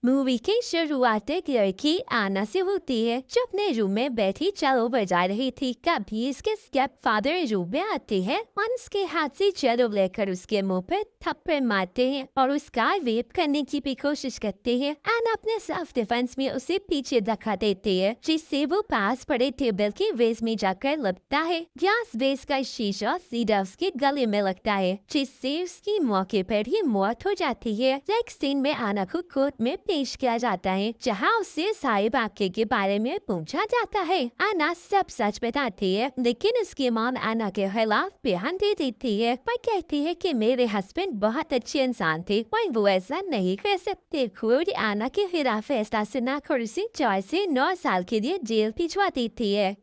Movie की शुरुआत एक लड़की आना से होती है जो अपने रूम में बैठी चलो बजा रही थी। कभी इसके स्टेप फादर रूम में आते हैं और उसके हाथ से चलो लेकर उसके मुंह पर थप्पड़ मारते हैं और उसका रेप करने की भी कोशिश करते हैं। आना अपने सेल्फ डिफेंस में उसे पीछे धक्का देती है जिससे वो पास पड़े टेबल के बेस में जाकर लगता है। ग्लास बेस का शीशा सीधा उसके गले में लगता है जिससे उसकी मौके पर ही मौत हो जाती है। नेक्स्ट सीन में आना को कोर्ट में पेश किया जाता है जहां उससे साहिब वाक्य के बारे में पूछा जाता है। आना सब सच बताती है लेकिन उसकी मॉम आना के खिलाफ बयान दे देती है पर कहती है कि मेरे हस्बैंड बहुत अच्छे इंसान थे और वो ऐसा नहीं कर सकते। खुद आना के खिलाफ फैसला सुनाकर उसे 4 से 9 साल के लिए जेल भिजवा देती है।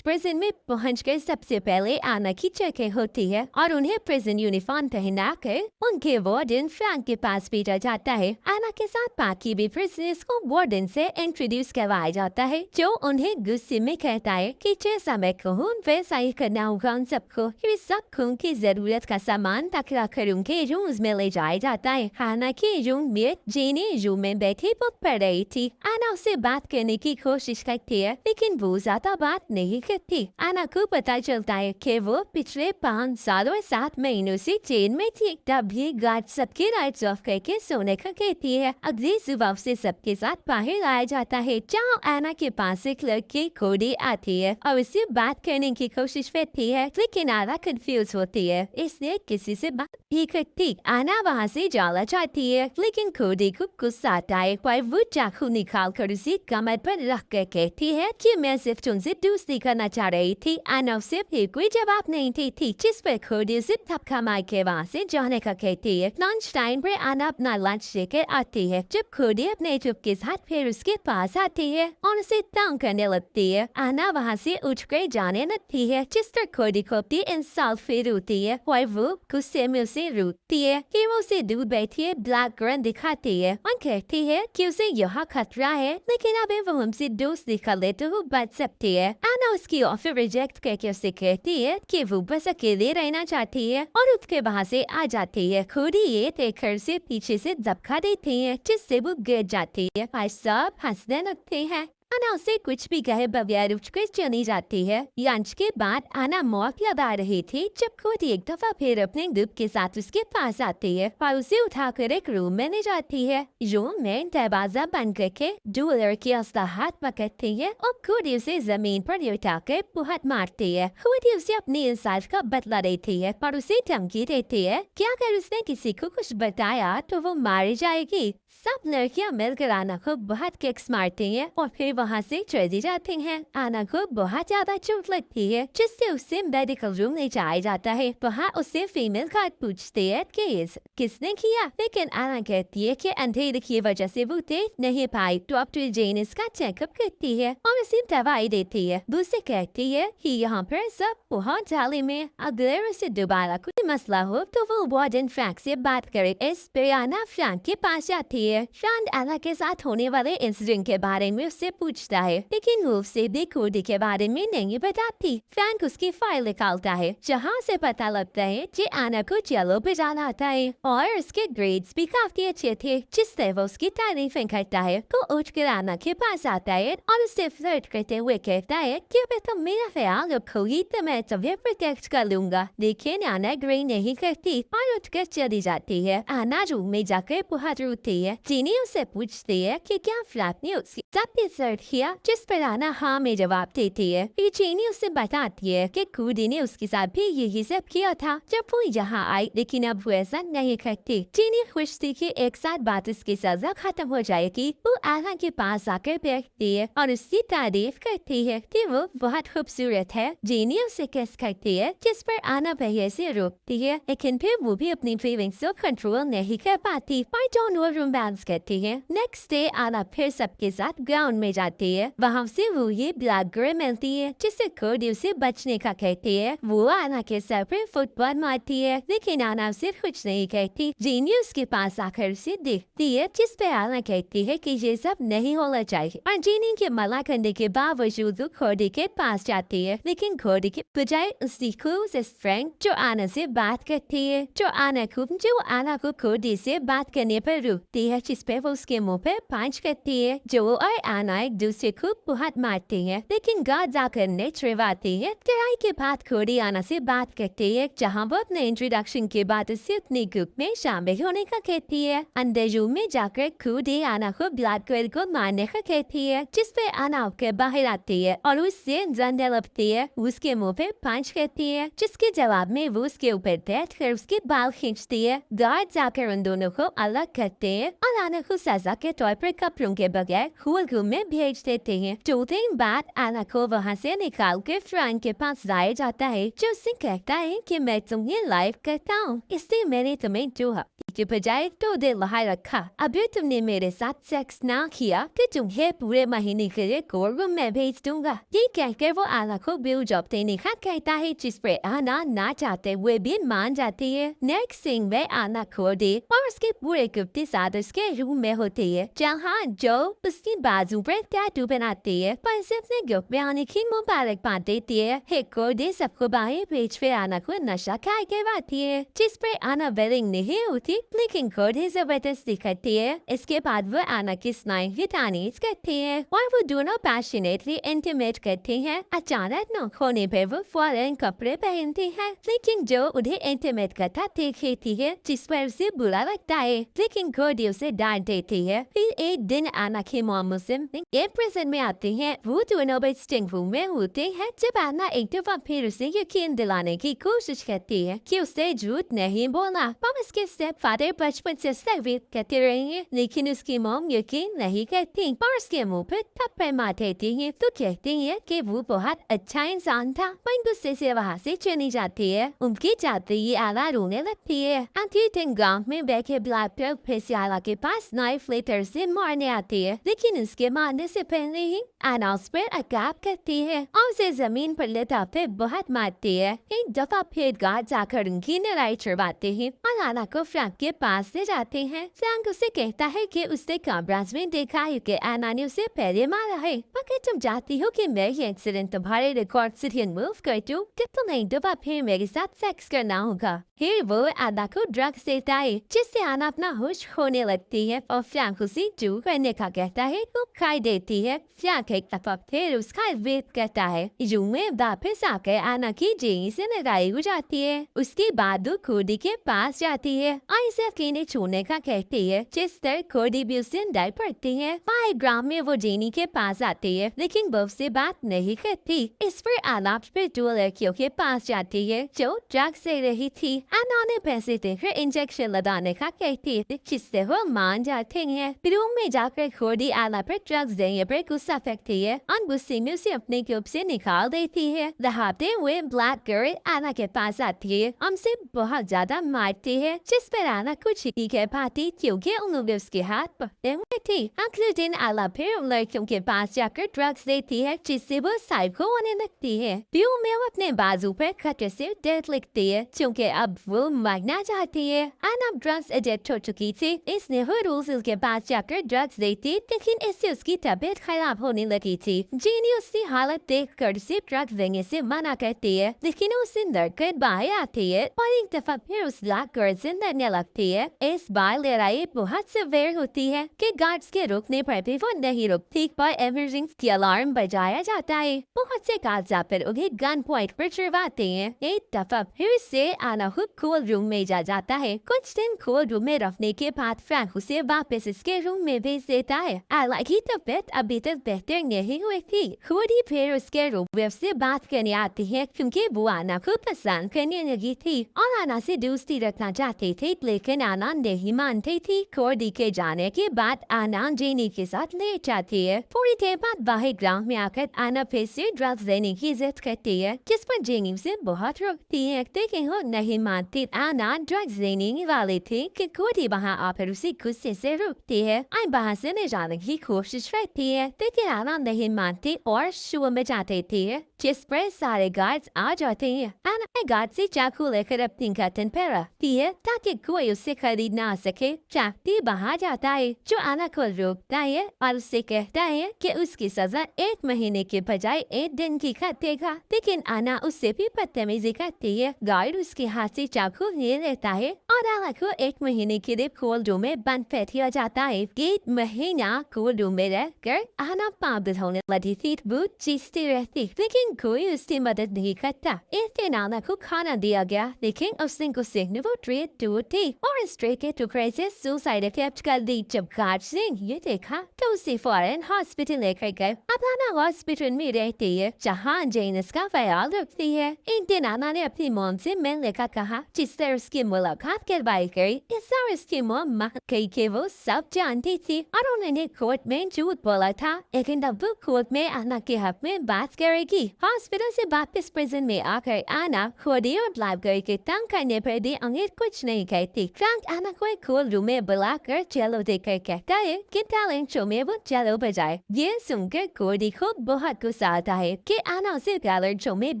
प्रिजन में पहुंचकर सबसे पहले आना की चेकिंग होती है और उन्हें प्रिजन यूनिफॉर्म पहनाकर उनके वार्डन फ्रैंक के पास भेजा जाता है। आना के साथ बाकी भी प्रिजनर्स को वार्डन से इंट्रोड्यूस करवाया जाता है जो उन्हें गुस्से में कहता है कि जैसा मैं कहूँ वैसा ही करना होगा उन सबको। फिर सब खून की जरूरत का सामान टकरा कर उनके रूम में ले जाया जाता है। आना के रूम में जेनी रूम में बैठी बुक पढ़ रही थी। आना उससे बात करने की कोशिश करती है लेकिन वो ज्यादा बात नहीं करती। आना को पता चलता है कि वो पिछले 5 सालों और 7 महीनों से जेल में थी। तब भी गार्ड सबके लाइट्स ऑफ करके सोने का कहती है। अगली सुबह से सबके साथ बाहर आया जाता है जहाँ आना के पास एक लड़की कोडी आती है और उससे बात करने की कोशिश करती है लेकिन आना कंफ्यूज होती है इसलिए किसी से बात नहीं करती। आना वहाँ से जाना चाहती है लेकिन कोडी को गुस्सा आता है पर वो चाकू निकाल कर उसे कमर पर रख कर कहती है कि मैं सिर्फ तुमसे दोस्ती करना चाह रही थी। आना उसे फिर कोई जवाब नहीं देती जिस पर कोडी उसे थपका मार के वहाँ से जाने का कहती है। लंच टाइम पर आना अपना लंच लेकर आती है जब कोडी अपने चुप के साथ फिर उसके पास आती है और उसे तंग करने लगती है। आना वहाँ से उठकर जाने लगती है जिस पर कोडी को अपनी इंसल्ट फिर होती है और वो गुस्से में उसे रोकती है कि वो उसे दूर बैठी ब्लैक गन दिखाती है और कहती है कि उसे यहाँ खतरा है लेकिन अब वो हमसे दोस्ती कर ले तो वो बच सकती है। आना उसकी ऑफर रिजेक्ट करके उसे कहती है कि वो बस अकेले रहना चाहती है और उसके वहाँ से आ जाती है। कोडी ये देखकर से पीछे से धक्का देती है जिससे वो गिर जाती है और सब हंसने लगते हैं। आना उसे कुछ भी कहे बगैर उठकर चली जाती है। लंच के बाद आना मौत लगा रही थी जब कोडी एक दफा फिर अपने ग्रुप के साथ उसके पास आती है और उसे उठाकर एक रूम में ले जाती है। रूम में दरवाजा बंद करके 2 लड़कियां उसका हाथ पकड़ती है और कोडी उसे जमीन पर उठाकर बहुत मारती है। कोडी उसे अपनी इंसाफ का बदला देती है पर उसे धमकी देती है कि अगर उसने किसी को कुछ बताया तो वो मारी जाएगी। सब लड़कियां मिलकर आना को बहुत किक्स मारती हैं और फिर वहाँ से चली जाती हैं। आना को बहुत ज्यादा चोट लगती है जिससे उसे मेडिकल रूम ले जाया जाता है। वहाँ उससे फीमेल गार्ड पूछती है कि किसने किया लेकिन आना कहती है कि अंधेरे की वजह से वो देख नहीं पाई। डॉक्टर जेन इसका चेकअप करती है और उसे दवाई देती है। वो उसे कहती है कि यहाँ पर सब बहुत जाली में अगर उसे दोबारा कोई मसला हो तो वो वार्डन फ्रैंक से बात करे। इस पर आना फ्रैंक के पास जाती है। फ्रैंक आना के साथ होने वाले इंसिडेंट के बारे में उससे पूछता है लेकिन वो उसे भी कोडी के बारे में नहीं बताती। फ्रैंक उसकी फाइल निकालता है जहाँ से पता लगता है कि आना को चलो भेजाना आता है और उसके ग्रेड्स भी काफी अच्छे थे जिससे वो उसकी तारीफें करता है। तो उठकर आना के पास आता है और उससे फ्लर्ट करते हुए कहता है कि अगर तुम मेरा ख्याल रखोगी तो मैं तुम्हें प्रोटेक्ट कर लूंगा। लेकिन आना एग्री नहीं करती और उठकर चली जाती है। आना रूम में जाकर बहुत रोती है। जेनी उसे पूछती है कि क्या फ्लैट ने उसकी साथ सर्च किया जिस पर आना हाँ में जवाब देती है। फिर जेनी उसे बताती है कि कोडी ने उसके साथ भी यही सब किया था जब वो यहाँ आई लेकिन अब वो ऐसा नहीं करती। जेनी खुश थी कि एक साथ बात उसकी सजा खत्म हो जाएगी। वो आना के पास आकर बैठती है और उसकी तारीफ करती है कि वो बहुत खूबसूरत है। जेनी उसे किस करती है जिस पर आना पहले से रोकती है लेकिन फिर वो भी अपनी फीलिंग्स को कंट्रोल नहीं कर पाती और दोनों रोमांस करती है। नेक्स्ट डे आना फिर सबके साथ ग्राउंड में जाती है। वहाँ से वो ये ब्लैक गर्ल मिलती है जिससे कोडी उसे बचने का कहती है। वो आना के सर पर फुटबॉल मारती है लेकिन आना उसे कुछ नहीं कहती। जेनी उसके पास आकर उसे देखती है जिस पे आना कहती है कि ये सब नहीं होना चाहिए और जेनी के मना करने के बावजूद वो कोडी के पास जाती है लेकिन कोडी के बजाय उसकी क्लोजेस्ट फ्रेंड जो आना से बात करती है जो आना को कोडी से बात करने पर रोकती है जिसपे वो उसके मुंह पे पंच करती है। जो और आना एक दूसरे को बहुत मारते हैं, लेकिन गार्ड जाकर नेचरवाती है। लड़ाई के बाद कोडी आना से बात करती है, जहाँ वो अपने इंट्रोडक्शन के बाद उसे अपने ग्रुप में शामिल होने का कहती है। अंदर रूम में जाकर कोडी आना को ब्लैक गर्ल को मारने का कहती है, जिसपे आना के बाहर आती है और उससे जंदे लगती है। उसके मुंह पे पंच करती है, जिसके जवाब में वो उसके ऊपर बैठ कर उसके बाल खींचती है। गार्ड जाकर उन दोनों को अलग करते हैं और आना को सजा के तौर पर कपड़ों के बगैर हुल रूम में भेज देते हैं। 2 दिन बाद आना को वहाँ से निकाल कर फ्रैंक के पास लाया जाता है, जो उससे कहता है कि मैं तुम्हें लाइव करता हूँ, इसलिए मैंने तुम्हें 2 हफ्ते के बजाय 2 दिन लहाई रखा। अभी तुमने मेरे साथ सेक्स ना किया तो तुम्हें पूरे महीने के लिए कोर रूम में भेज दूंगा। ये कहकर वो आना को ब्लू जॉब देने का कहता है, जिस पर आना ना चाहते हुए भी मान जाती है। नेक्स्ट सीन में आना कोडी और उसके पूरे ग्रुप के साथ उसके रूम में होती है, जहाँ जो उसकी बाजू पर टैटू बनाती है, पर उसे अपने ग्रुप में आने की मुबारकबाद देती है। कोडी सबको बाहर भेज कर आना को नशा खाए करवाती है, जिस पर आना वेलिंग नहीं होती, लेकिन कोडी जबरदस्ती करती है। इसके बाद वो आना की स्नाइन की तारीफ करती है और वो दोनों पैशनेटली इंटीमेट करते हैं। अचानक नॉक होने पर वो फौरन कपड़े पहनती है, लेकिन जो उन्हें इंटीमेट करता देखती है, जिस पर उसे बुरा लगता है, लेकिन कोडी उसे डांट देती है। फिर एक दिन आना के मॉम उसे प्रेजेंट में आते हैं। वो दोनों स्टिंग रूम में होते हैं, जब आना एक दफा फिर उसे यकीन दिलाने की कोशिश करती है कि उसे झूठ नहीं बोला, पर उसके स्टेप फादर बचपन से सर्विस करते रहे हैं, लेकिन उसकी मॉम यकीन नहीं करती और उसके मुंह पर थप्पड़ मार देती है। तो कहती है कि वो बहुत अच्छा इंसान था, पर गुस्से से वहाँ से चली जाती है। उनकी जाते ही आला रोने लगती है। अंतिम गांव में बैठे ब्लैक फिर से आला के पास नाइफ लेकर से मारने आती है, लेकिन उसके मारने से पहले ही आना उस पर अटैक करती है और उसे जमीन पर लेटा फिर बहुत मारती है। एक दफा फिर गार्ड जाकर उनकी लड़ाई छुड़वाते हैं और आना को फ्रैंक के पास ले जाते हैं। फ्रैंक उसे कहता है कि उसने कैमरास में देखा है कि आना ने उसे पहले मारा है, मगर तुम चाहती हो कि मैं ये इंसिडेंट तुम्हारे रिकॉर्ड से रिमूव कर दूं, कि तुम्हें एक दफा फिर मेरे साथ सेक्स करना होगा। फिर वो आना को ड्रग्स देता है, जिससे आना अपना होश खोने लगती है और फ्रैंक उसे दूर करने का कहता है तो खाई देती है। फ्रैंक एक दफा फिर उसका वेट करता है। रूम में वापस आकर आना की जेनी से लड़ाई हो जाती है। उसके बाद वो कोडी के पास जाती है और इसे अकेले छोड़ने का कहती है, जिस तरह कोडी भी उससे डर पड़ती है। ग्राम में वो जेनी के पास आती है, लेकिन वो उससे बात नहीं करती। इस पर आलाप फिर 2 लड़कियों के पास जाती है जो ड्रग्स दे रही थी। आना ने पैसे देकर इंजेक्शन लगाने का कहती है, जिससे वो मान जाते हैं। रूम में जाकर कोडी आना पर ड्रग्स देने पर गुस्सा फेंकती है और गुस्से में उसे अपने ग्रुप से निकाल देती है। दहाड़ते हुए ब्लैक गर्ल आना के पास आती है, हमसे बहुत ज्यादा मारती है, जिस पर आना कुछ ही कह पाती क्योंकि उन लोग उसके हाथ पकड़े हुए थे। अगले दिन आला फिर उन लड़कियों के पास जाकर ड्रग्स देती है, जिससे वो साइको होने लगती है। व्यू में वो अपने बाजू पर खतरे से डेथ लिखती है, क्योंकि अब वो मरना चाहती है। आना ड्रग्स एडिक्ट हो चुकी थी, इसने हर रोज उसके पास जाकर ड्रग्स देती, लेकिन इससे उसकी तबीयत खराब होने लगी थी। जीनी उसकी हालत देख कर उसे ड्रग्स देने से मना करती है, लेकिन उसे लड़कर बाहर आती है और एक दफा फिर उस ब्लैक गर्ल से लड़ने लगती है। इस बार लड़ाई बहुत सिवियर होती है कि गार्ड्स के रुकने पर भी वो नहीं रुकती, पर इमरजेंसी अलार्म बजाया जाता है। बहुत से कागजात पर उन्हें गन पॉइंट पर चढ़वाते हैं। एक दफा फिर से आना खुद कोल्ड रूम में जाता है। कुछ दिन कोल्ड रूम में रखने के बाद फ्रैंक उसे वापस इसके रूम में भेज देता है। आला की तबीयत अभी तक बेहतर नहीं हुई थी। खुद ही फिर उसके रूम में से बात करने आती है, क्योंकि वो आना को पसंद करने लगी थी और आना से दोस्ती रखना चाहती थी, लेकिन आना नहीं मानती थी। कोडी के जाने के बाद आना जेनी के साथ ले जाती है। थोड़ी देर बाद बाहर ग्राउंड में आकर आना फिर से ड्रग्स देने की जिद करती है, जिस पर जेनी से बहुत रोकती है, लेकिन वो नहीं मानती। आना ड्रग्स देने वाले थे कि कोडी वहाँ आकर उसे गुस्से से रोकती है और बाहर से ले जाने की कोशिश करती है, लेकिन आना नहीं मानती और शो में जाती है, जिस पर सारे गार्ड्स आ जाते हैं। आना गार्ड से चाकू लेकर अपनी गर्दन पर रखती है ताकि कोई उससे खरीद ना सके। चाकती बाहर जाता है जो आना को रोकता है और उससे कहता है कि उसकी सजा 1 महीने के बजाय 1 दिन की काटेगा, लेकिन आना उससे भी बदतमीजी करती है। गार्ड उसके हाथ से चाकू ले लेता है और आना को 1 महीने के लिए कोल्ड रूम में बंद कर दिया जाता है। 1 महीना कोल्ड रूम में रहकर आना पागल होने लगी थी। वो चीखती रहती लेकिन कोई उसकी मदद नहीं करता। एक दिन आना को खाना दिया गया लेकिन उसने गुस्से में वो ट्रे दूर थी और इस ट्रे के टुकड़े से सुसाइड अटेम्प्ट कर दी। जब गार्ड ने ये देखा तो उसे फौरन हॉस्पिटल लेकर गए। अब आना हॉस्पिटल में रहती है जहाँ जेन इसका ख्याल रखती है। एक दिन आना ने अपनी मॉम से मिलने का कहा जिस तरह उसकी मुलाकात करवाई गई। इस तरह उसकी मॉम मान गई कि वो सब जानती थी और उन्होंने कोर्ट में झूठ बोला था, लेकिन अब वो कोर्ट में आना के हक में बात करेगी। हॉस्पिटल से वापस प्रिजन में आकर आना खोदी और लाइब्रेरी के तंग करने पर भी अंग्रेज कुछ नहीं कहती। फ्रैंक आना को एक कोल्ड रूम में बुलाकर चलो देकर कहता है कि टैलेंट शो में वो चलो बजाए। ये सुनकर कोडी को बहुत गुस्सा आता है कि आना उसे टैलेंट शो में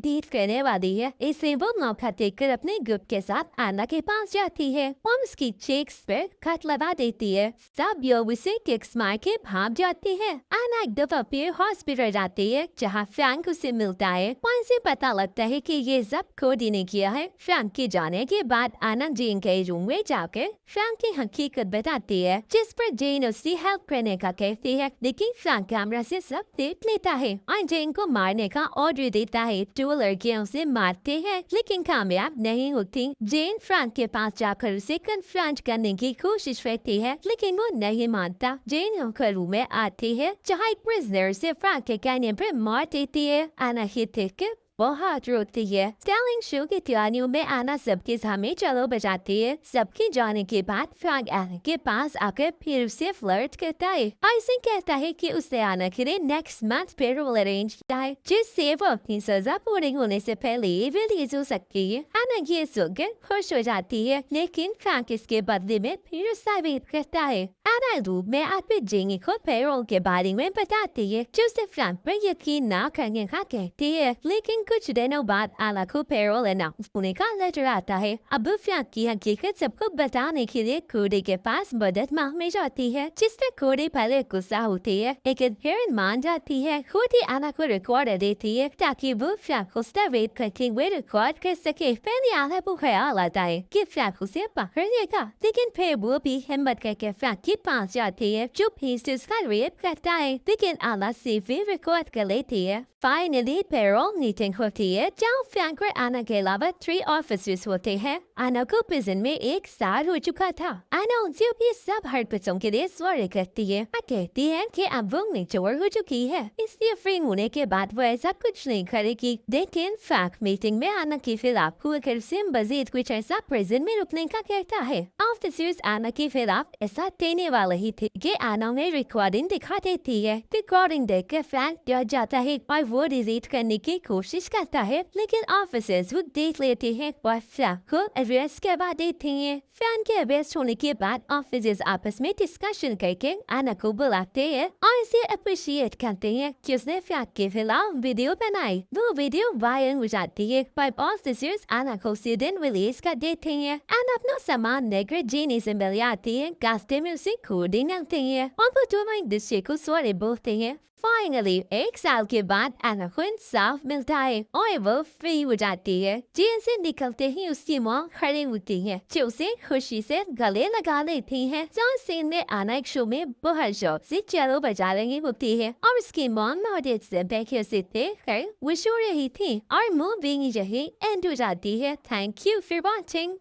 बीट करने वाली है, इसलिए वो मौका देखकर अपने ग्रुप के साथ आना के पास जाती है और उसकी चेक्स पर कट लगा देती है। सब लोग उसे किक्स मार के भाग जाती है। आना एक दफा फिर हॉस्पिटल जाती है जहाँ फ्रैंक उसे मिलता है और इसे पता लगता है कि ये सब कोडी ने किया है। फ्रैंक के जाने के बाद आना जेन के रूम में जाकर फ्रैंक की हकीकत बताती है, जिस पर जेन उसकी हेल्प करने का कहती है, लेकिन फ्रैंक कैमरा से सब देख लेता है और जेन को मारने का ऑर्डर देता है। 2 लड़कियां उसे मारते हैं लेकिन कामयाब नहीं होती। जेन फ्रैंक के पास जाकर उसे कन्फ्रंट करने की कोशिश करती है लेकिन वो नहीं मानता। जेन होकर रूम में आती है जहाँ एक प्रिजनर से फ्रैंक के कहने पर मार देती है। आना ही देख बहुत रोती है। टैलेंट शो की तैयारियों में आना सबके सामने चलो बजाती है। सबके जाने के बाद फ्रैंक आना के पास आकर फिर उसे फ्लर्ट करता है और इसे कहता है कि उसे आना के लिए नेक्स्ट मंथ पेरोल अरेंज किया है, जिससे वो अपनी सजा पूरी होने से पहले रिलीज हो सकती है। आना ये सुनकर खुश हो जाती है लेकिन फ्रैंक इसके बदले में फिर उसका वेट करता है। आना रूम में आकर जेनी को पेरोल के बारे में बताती है जो उसे फ्रैंक पर यकीन न करने का कहती है, लेकिन कुछ दिनों बाद आना को पेरोल अनाउंस होने का लेटर आता है। अब फ्रैंक की हकीकत सबको बताने के लिए कोडी के पास मदद मांगने जाती है, जिससे कोडी पहले गुस्सा होती है लेकिन फिर मान जाती है। खुद ही आना को रिकॉर्ड देती है ताकि वो फ्रैंक को स्टैवेट करते हुए रिकॉर्ड कर सके। पहले आना को ख्याल आता है कि फ्रैंक उसे पकड़ लेगा, लेकिन फिर वो भी हिम्मत करके फ्रैंक के पास जाती है जो फिर से उसका रेप करता है, लेकिन आना से भी रिकॉर्ड कर लेती है। फाइनली पेरोल मीटिंग होती है जहाँ फ्रैंक और आना के अलावा 3 ऑफिसर्स होते हैं। आना को प्रिजन में 1 साल हो चुका था। आना उनसे ये सब हरकतों के लिए सॉरी करती है और कहती है कि अब वो मैच्योर हो चुकी है, इसलिए फ्री होने के बाद वो ऐसा कुछ नहीं करेगी। लेकिन फ्रैंक मीटिंग में आना के खिलाफ होकर उसे मजीद कुछ ऐसा प्रिजन में रुकने का कहता है। ऑफिसर्स आना के खिलाफ ऐसा देने वाले ही थे कि आना में रिकॉर्डिंग दिखा देती है। रिकॉर्डिंग देखकर फ्रैंक डर जाता है और वो डिलीट करने की कोशिश करता है, लेकिन ऑफिसर्स वो देख लेते हैं और फ्रैंक को अरेस्ट करवा देते हैं। फ्रैंक के अरेस्ट होने के बाद ऑफिसर्स आपस में डिस्कशन करके आना को बुलाते हैं और इसे अप्रिशिएट करते हैं कि उसने फ्रैंक के खिलाफ वीडियो बनाई। वो वीडियो वायरल हो जाती है पर ऑफिसर्स आना को उसी दिन रिलीज कर देते हैं। आना अपना सामान लेकर जेनी से मिल आती है। रास्ते में उसे कोडी मिलते हैं और वो दोनों एक दूसरे को सॉरी बोलते हैं। फाइनली 1 साल के बाद आना को इंसाफ मिलता है और वो फ्री हो जाती है। जेल से निकलते ही उसकी माँ खड़ी होती है जो उसे खुशी से गले लगा लेती है। जॉन सीन में आना एक शो में बहुत शौक से चलो बजा रही होती है और उसकी माँ मॉडल से बैठे से देख कर वो सो रही थी और मूवी यही एंड हो जाती है। Thank you for watching.